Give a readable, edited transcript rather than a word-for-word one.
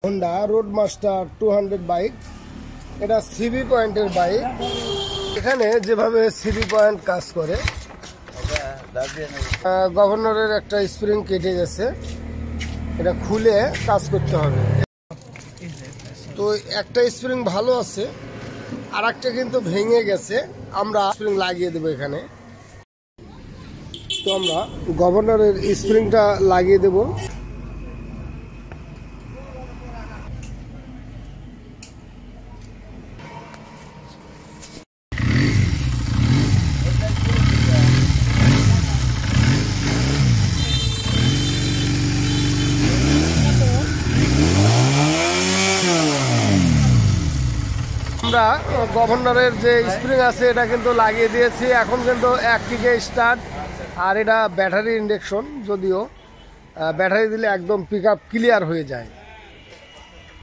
Honda Roadmaster 200 bike. এটা CB পয়েন্টের bike. এখানে যেভাবে সিবি পয়েন্ট কাজ করে, গভর্নরের একটা স্প্রিং কেটে গেছে, এটা খুলে কাজ করতে হবে। তো একটা স্প্রিং ভালো আছে, আর একটা কিন্তু ভেঙে গেছে, আমরা স্প্রিং লাগিয়ে দেবো এখানে। তো আমরা গভর্নরের স্প্রিংটা লাগিয়ে দেবো। আমরা গভর্নরের যে স্প্রিং আছে এটা কিন্তু লাগিয়ে দিয়েছি। এখন কিন্তু এক কিকে স্টার্ট, আর এটা ব্যাটারি ইন্ডাকশন, যদিও ব্যাটারি দিলে একদম পিক আপ ক্লিয়ার হয়ে যায়।